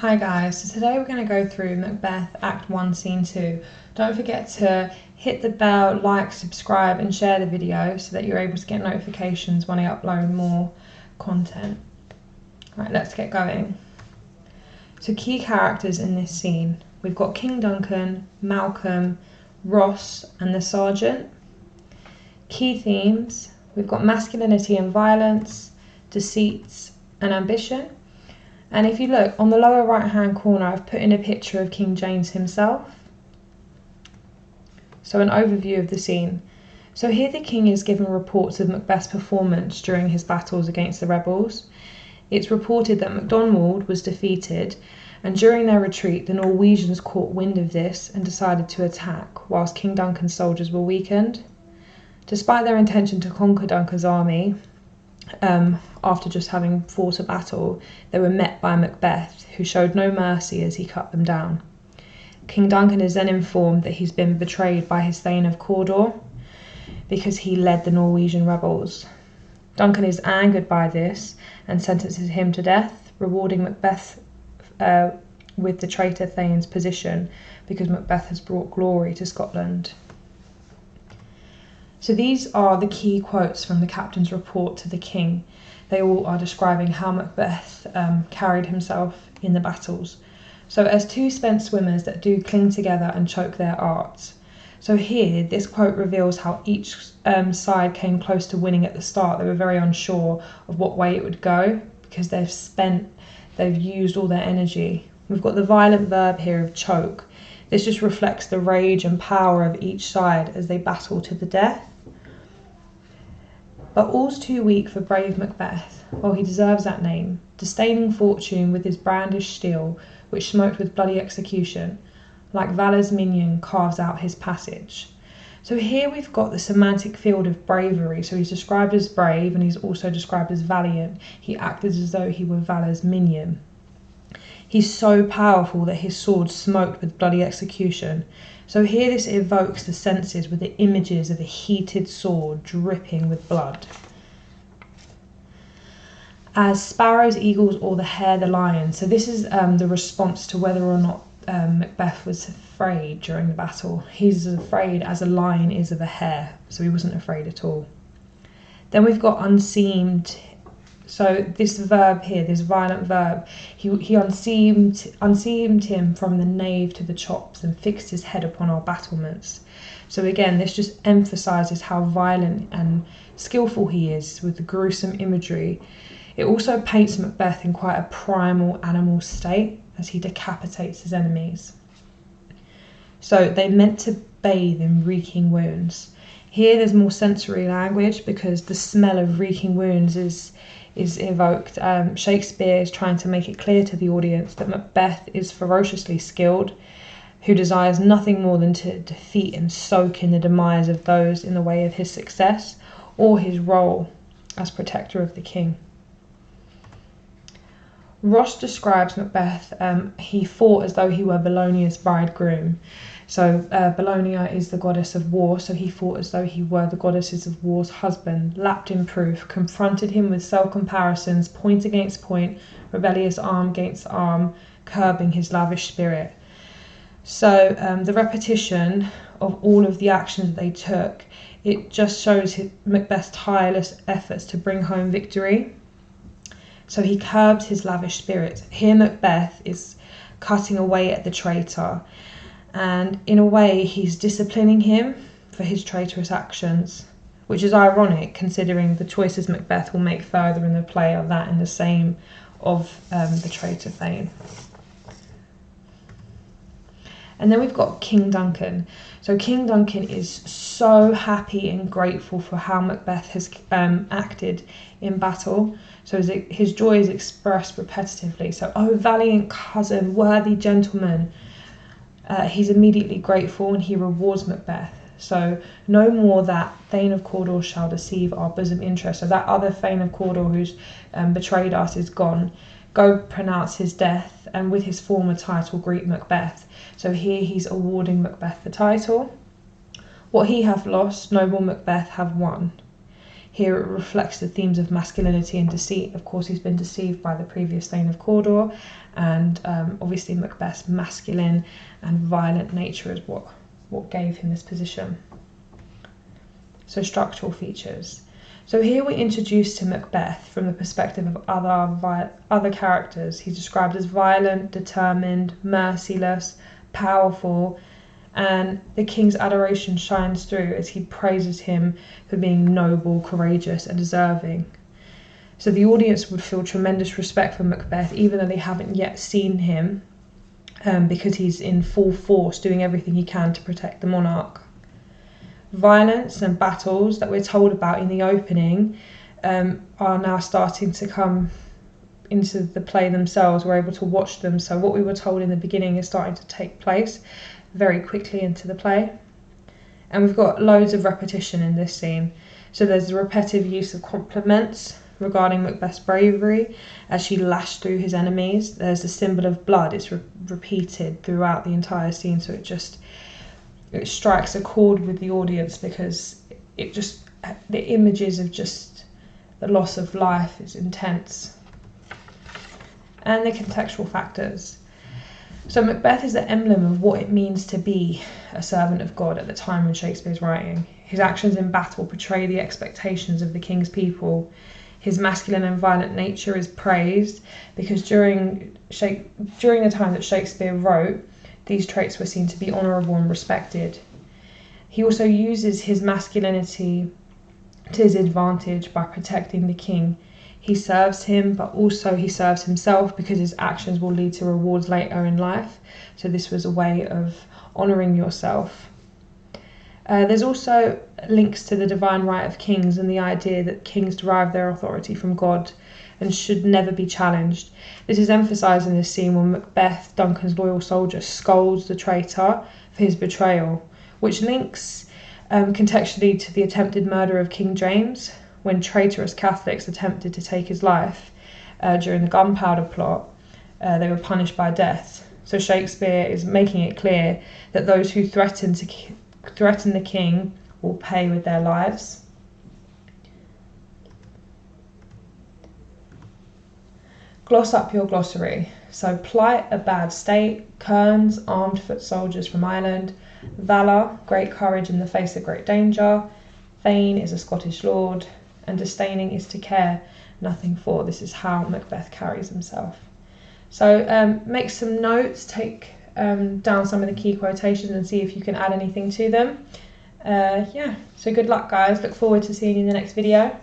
Hi guys, so today we're going to go through Macbeth Act 1 Scene 2. Don't forget to hit the bell, like, subscribe and share the video so that you're able to get notifications when I upload more content. Right, let's get going. So key characters in this scene. We've got King Duncan, Malcolm, Ross and the Sergeant. Key themes. We've got masculinity and violence, deceits and ambition. And if you look on the lower right hand corner, I've put in a picture of King James himself. So an overview of the scene. So here the king is given reports of Macbeth's performance during his battles against the rebels. It's reported that MacDonald was defeated, and during their retreat the Norwegians caught wind of this and decided to attack, whilst King Duncan's soldiers were weakened. Despite their intention to conquer Duncan's army, after just having fought a battle, they were met by Macbeth, who showed no mercy as he cut them down. King Duncan is then informed that he's been betrayed by his Thane of Cawdor because he led the Norwegian rebels. Duncan is angered by this and sentences him to death, rewarding Macbeth with the traitor Thane's position because Macbeth has brought glory to Scotland. So these are the key quotes from the captain's report to the king. They all are describing how Macbeth carried himself in the battles. So as two spent swimmers that do cling together and choke their arts. So here, this quote reveals how each side came close to winning at the start. They were very unsure of what way it would go because they've used all their energy. We've got the violent verb here of choke. This just reflects the rage and power of each side as they battle to the death. But all's too weak for brave Macbeth, while he deserves that name, disdaining fortune with his brandished steel, which smote with bloody execution, like valour's minion carves out his passage. So here we've got the semantic field of bravery. So he's described as brave and he's also described as valiant. He acted as though he were valour's minion. He's so powerful that his sword smote with bloody execution. So here this evokes the senses with the images of a heated sword dripping with blood. As sparrows, eagles, or the hare, the lion. So this is the response to whether or not Macbeth was afraid during the battle. He's as afraid as a lion is of a hare, so he wasn't afraid at all. Then we've got unseamed. So this verb here, this violent verb, he unseamed him from the nave to the chops and fixed his head upon our battlements. So again, this just emphasises how violent and skillful he is with the gruesome imagery. It also paints Macbeth in quite a primal animal state as he decapitates his enemies. So they meant to bathe in reeking wounds. Here there's more sensory language because the smell of reeking wounds is evoked. Shakespeare is trying to make it clear to the audience that Macbeth is ferociously skilled, who desires nothing more than to defeat and soak in the demise of those in the way of his success or his role as protector of the king. Ross describes Macbeth, he fought as though he were Bellonia's bridegroom. So Bellonia is the goddess of war, so he fought as though he were the goddesses of war's husband, lapped in proof, confronted him with self-comparisons, point against point, rebellious arm against arm, curbing his lavish spirit. So the repetition of all of the actions that they took, it just shows Macbeth's tireless efforts to bring home victory. So he curbs his lavish spirit. Here Macbeth is cutting away at the traitor, and in a way he's disciplining him for his traitorous actions, which is ironic considering the choices Macbeth will make further in the play are that and the same of the traitor Thane. And then we've got King Duncan. So King Duncan is so happy and grateful for how Macbeth has acted in battle. So his joy is expressed repetitively. So, oh, valiant cousin, worthy gentleman. He's immediately grateful and he rewards Macbeth. So no more that Thane of Cawdor shall deceive our bosom interest. So that other Thane of Cawdor who's betrayed us is gone. Go pronounce his death and with his former title greet Macbeth. So here he's awarding Macbeth the title. What he hath lost, noble Macbeth have won. Here it reflects the themes of masculinity and deceit. Of course, he's been deceived by the previous Thane of Cawdor, and obviously Macbeth's masculine and violent nature is what gave him this position. So structural features. So here we're introduced to Macbeth from the perspective of other characters. He's described as violent, determined, merciless, powerful, and the king's adoration shines through as he praises him for being noble, courageous, and deserving. So the audience would feel tremendous respect for Macbeth, even though they haven't yet seen him, because he's in full force doing everything he can to protect the monarch. Violence and battles that we're told about in the opening are now starting to come into the play themselves. We're able to watch them. So what we were told in the beginning is starting to take place very quickly into the play. And we've got loads of repetition in this scene. So there's the repetitive use of compliments regarding Macbeth's bravery as she lashed through his enemies. There's the symbol of blood. It's repeated throughout the entire scene, so it strikes a chord with the audience because the images of just the loss of life is intense. And the contextual factors. So Macbeth is the emblem of what it means to be a servant of God at the time when Shakespeare's writing. His actions in battle portray the expectations of the king's people. His masculine and violent nature is praised because during the time that Shakespeare wrote, these traits were seen to be honourable and respected. He also uses his masculinity to his advantage by protecting the king. He serves him, but also he serves himself because his actions will lead to rewards later in life. So this was a way of honouring yourself. There's also links to the divine right of kings and the idea that kings derive their authority from God and should never be challenged. This is emphasised in this scene when Macbeth, Duncan's loyal soldier, scolds the traitor for his betrayal, which links contextually to the attempted murder of King James, when traitorous Catholics attempted to take his life during the Gunpowder Plot. They were punished by death. So Shakespeare is making it clear that those who threaten the king will pay with their lives. Gloss up your glossary. So plight, a bad state. Kerns, armed foot soldiers from Ireland. Valour, great courage in the face of great danger. Thane is a Scottish lord. And disdaining is to care nothing for. This is how Macbeth carries himself. So make some notes, take down some of the key quotations and see if you can add anything to them. So good luck, guys. Look forward to seeing you in the next video.